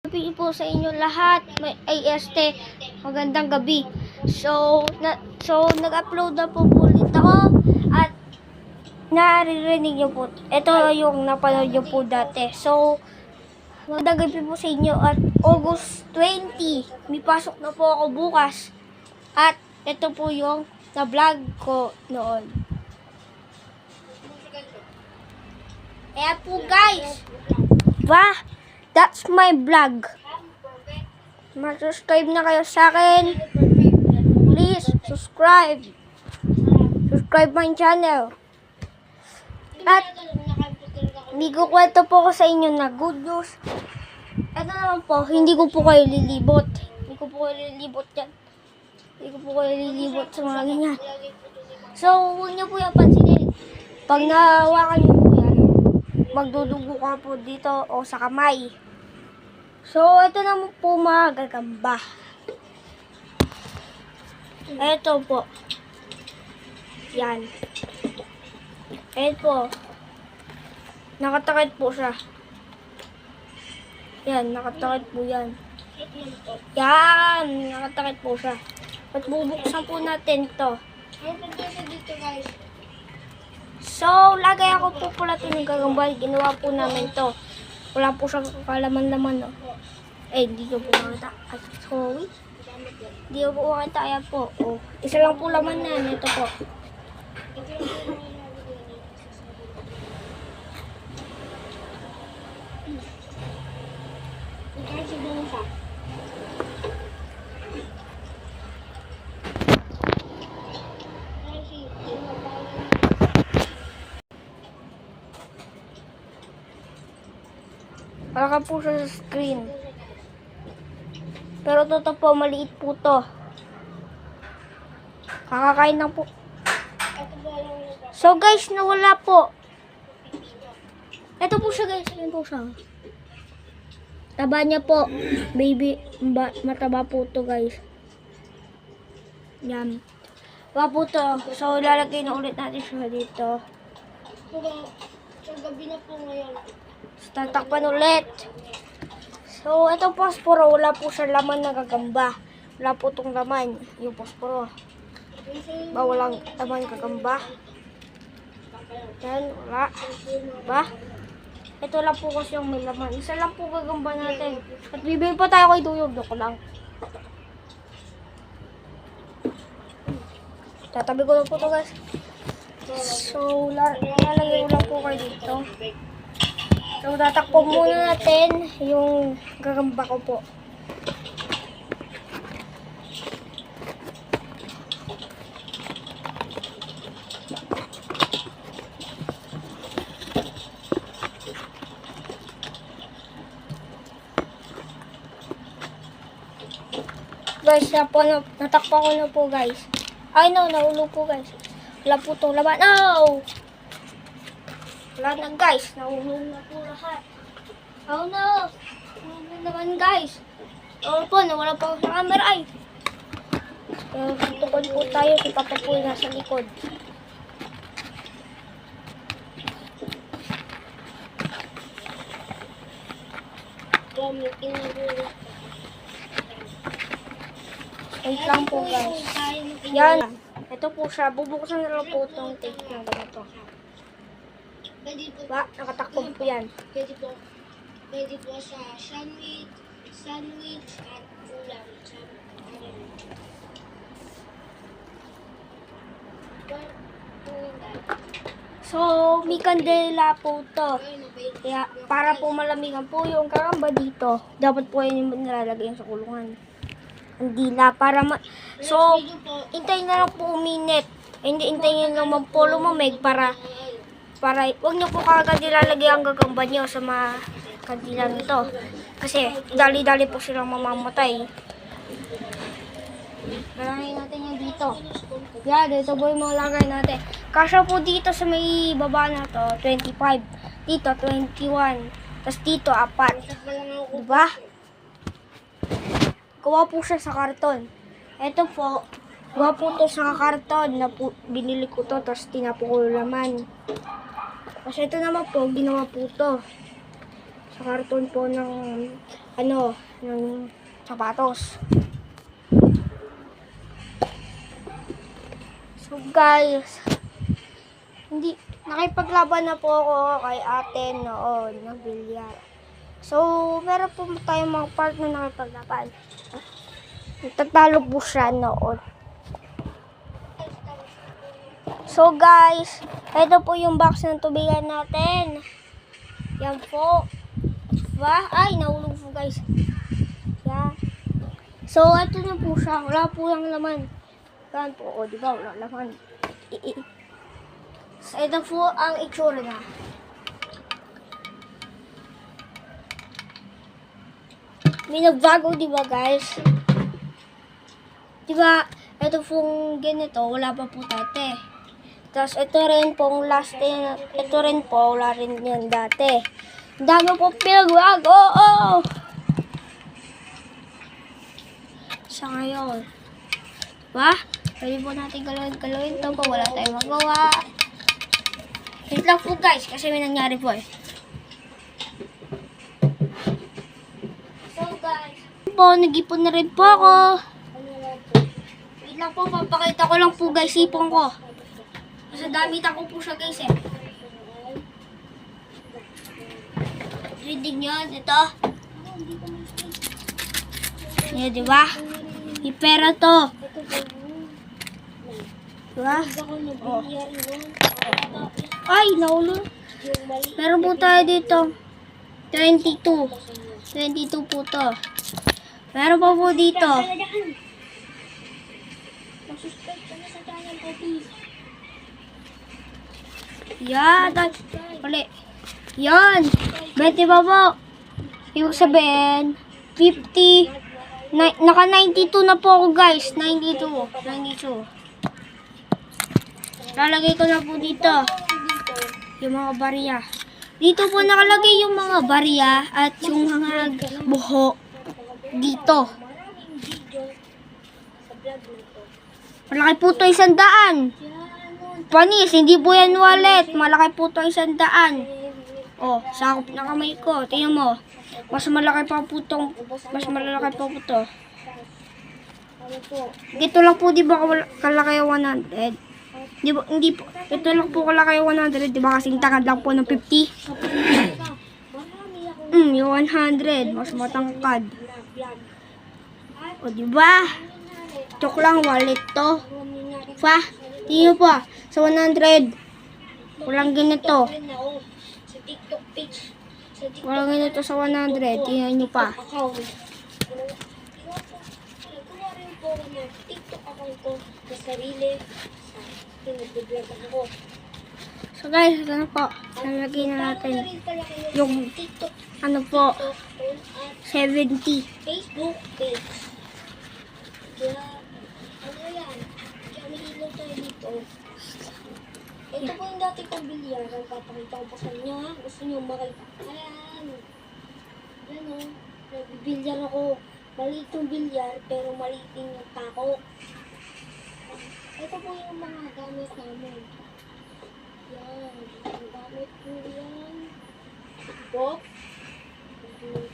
Gabi po sa inyo lahat. Ay, magandang gabi. Nag-upload na po ulit ako at naririnig niyo po. Ito yung napanood niyo po dati. So, magandang gabi po sa inyo at August 20. May pasok na po ako bukas. At ito po yung na-vlog ko noon. Kaya po guys, that's my vlog. Mag-subscribe na kayo sa akin. Please, subscribe. Subscribe my channel. At hindi ko kwento po ko sa inyo na good news. Ito naman po, hindi ko po kayo lilibot. Hindi ko po kayo lilibot yan. Hindi ko po kayo lilibot sa mga ganyan. So, huwag niyo po yung pansinin. Pag nahawakan niyo po yan, magdudugo ka po dito o sa kamay. So, ito naman po mga gagamba. Ito po. Yan. Ito po. Nakatakit po siya. Yan, nakatakit po yan. Yan, nakatakit po siya. At bubuksan po natin ito. Dito guys. So, lagay ako po pula ito ng gagamba. Ginawa po namin to. Wala po siyang kalaman-laman, no? Hindi ko po makita. Sorry. Hindi ko po makita. Ayan po. Oh. Isa lang po laman na. Ito po. Wala po siya sa screen. Pero ito po, maliit po to. Kakakain lang po. So guys, nawala po. Ito po siya guys. Ayan po siya. Taba niya po. Baby, mataba po to guys. Yan. Wala po to. So lalagay na ulit natin siya dito. So gabi na po ngayon. Tatakpan ulit. So, itong posporo, wala po siya laman na gagamba. Wala po itong laman, yung posporo. Walang laman gagamba. Yan, wala. Ba? Ito lang po kasi yung may laman. Isa lang po gagamba natin. At bibili pa tayo kay Duyog. Doko lang. Tatabi ko lang po ito guys. So, lalagay ko lang po kayo dito. So, tatakpo muna natin yung gagamba ko po. Guys, natakpa ko na po guys. Ay no, nahulog po guys. Wala po itong laman. No! Wala na guys, nahulog na po lahat. Oh no! Nahulog naman guys. Oo po, nawala pa sa camera ay. Tukod po tayo, si Papa po nasa likod. Wait lang po guys. Yan. Ito po siya. Bubuksan na lang po itong tape na ganito. Ba, nakatakbo po yan. Pwede po sa sandwich at ulam. So, may kandela po to. Kaya, para po malamigan po yung karamba dito, dapat po yan yung nilalagay sa kulungan. Kandila, para so, hintayin na lang po uminit. Hindi, hintayin lang po lumamig para huwag niyo po kagad ilalagay ang gagamba niyo sa mga kandila nito. Kasi, dali-dali po silang mamamatay. Lalagay natin yan dito. Yan, dito po yung mga lagay natin. Kasya po dito sa may baba na to, 25. Dito, 21. Tapos dito, 4. Diba? Gawa po siya sa karton. Ito po, gawa po to sa karton na po, binili ko to, tapos tinapo ko yung laman. Kasi ito naman po, ginawa po to. Sa karton po ng ng sapatos. So guys, nakipaglaban na po ako kay ate noon ng bilyar. So, meron po tayong mga part na nakipaglaban. Nagtatalo po siya noon. So guys, ito po yung box ng tubigan natin. Yan po. Diba? Ay, nahulog po guys. Yan. So, ito na po siya. Wala po yung laman. Yan po. O, diba? Wala laman. So, ito po ang itsura na. May nagbago, diba guys? Diba? Ito pong ganito. Wala pa po dati. Tapos, ito rin pong last din. Ito rin po. Wala rin yan dati. Ang dami po pinagbago. Oh! Sa ngayon. Diba? Pwede po natin galawin ito kung wala tayong magawa. Wait lang po guys, kasi may nangyari po eh. So guys, po, nag-ipon na rin po ako. Wait lang po, papakita ko lang po guys, ipon ko. Kasi gamitan ko po siya guys eh. Reading nyo, ito. Yan, diba? May pera to. Diba? Oh. Ay, naulog. Meron po tayo dito. 22. 22 po to. Meron pa po dito. Yan. Uli. Yan. 20 pa po. Ibig sabihin, 50. Naka 92 na po ako guys. 92. Lalagay ko na po dito yung mga barya. Dito po nakalagay yung mga barya at yung mga buho dito. Malaki po ito 100. Panis, hindi po yan wallet. Malaki po ito 100. Oh, sakop na kamay ko. Tingnan mo. Mas malaki pa po itong, mas malaki pa po ito. Dito lang po, di ba kalaki 100? Hindi po. Ito lang po kalaki 100. Di ba kasing tangad lang po ng 50? Yung 100. Mas matangkad. O, di ba? Chok lang, wallet to. Pa, tingnan po. Sa 100. Walang ganito. Walang ganito sa 100. Tingnan nyo pa. TikTok account ko sa sarili. Nag-vlog ako. So guys, ito na po. Nalagay na natin yung ano po 70. Facebook page. Kaya, ano yan? Kaya may ilaw tayo dito. Ito po yung dati kong bilyar. Papakita ko pa sa inyo ha. Gusto nyo makita. Ayan. Yan o. Nagbibilyar ako. Maliit yung bilyar, pero maliit yung tako. Ito po yung mga gamit namin. Yan. Ang gamit po yan. Box.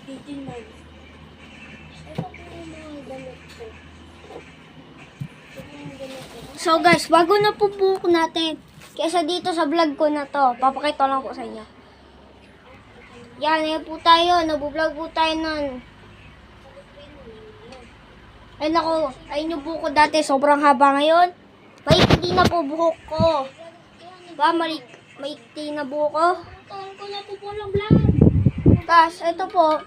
Pigeon mag. Ito po yung mga gamit ko. Ito po yung gamit ko. So guys, bago na po buhok natin. Kesa dito sa vlog ko na to. Papakita lang po sa inyo. Yan, ayan po tayo. Nabublog po tayo nun. Ay nako, ayun yung buhok ko dati. Sobrang haba ngayon. Maikli na po buhok ko. Ba, maikli na buhok ko. Taon ko na po po lang vlog. Tapos, ito po.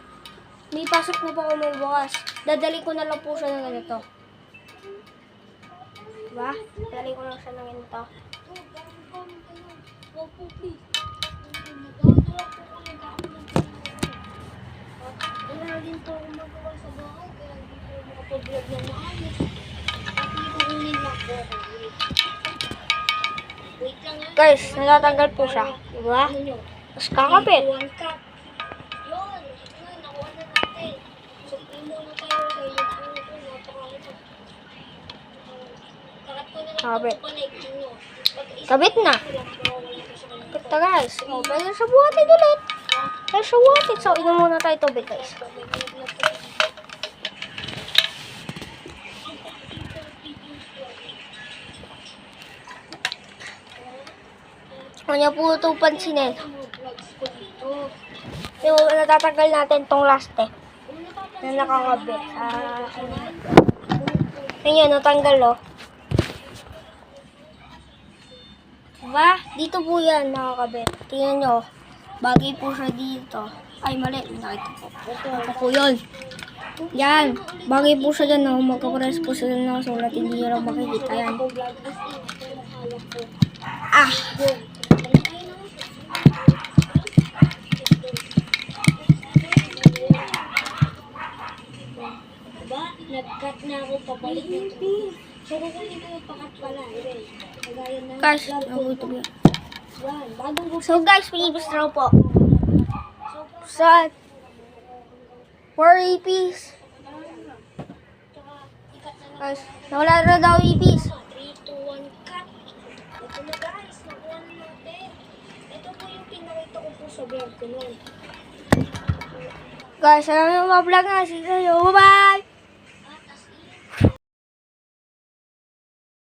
May pasok na po ako may bukas. Dadali ko na lang po siya ng ganito. Diba? Dadali ko lang siya ng ganito. Wag po please. Wala din po akong magawa sa bahay. Kaya hindi po makapag-vlog na maayos. Kasi kukunin lang po ako. Wait lang ha. Guys, natatanggal po siya. Diba? Ano nyo? Tapos kakapit. 1 cup. Yun. Ito nga, nakuha na natin. So, muna tayo sa iyo. Napakahirap. Kakat ko na lang Kakapit. ito connecting nyo. Kabit na. Kabit na guys. O, pwede na siya buhatin ulit. Ay, so what? So, inom muna tayo tubig, guys. Kanya po ito pansinin. Yung natatagal natin tong last na nakakabit. Ngayon, natanggal, oh. Diba? Dito po yan nakakabit. Tingnan nyo. Bagay po siya dito. Ay, mali. Nakita ko. Ito po yun. Yan. Bagay po siya dyan. No? Magkapares po sila ng sulat. Hindi nyo lang makikita yan. Ah! Diba? Nag-cut na ako papalit na ito. So, kukunin ko yung pakat pala. Kagaya ng Guys, nabuto yan. yan. Bagong gusto. So guys, Philippines raw po. So, 4 APs. Guys, nawala na daw APs. 3, 2, 1, cut. Ito na guys, nakuha na natin. Ito po yung pinakita ko po sa vlog ko noon. Guys, alam mo mga vlog na. See you. Bye-bye!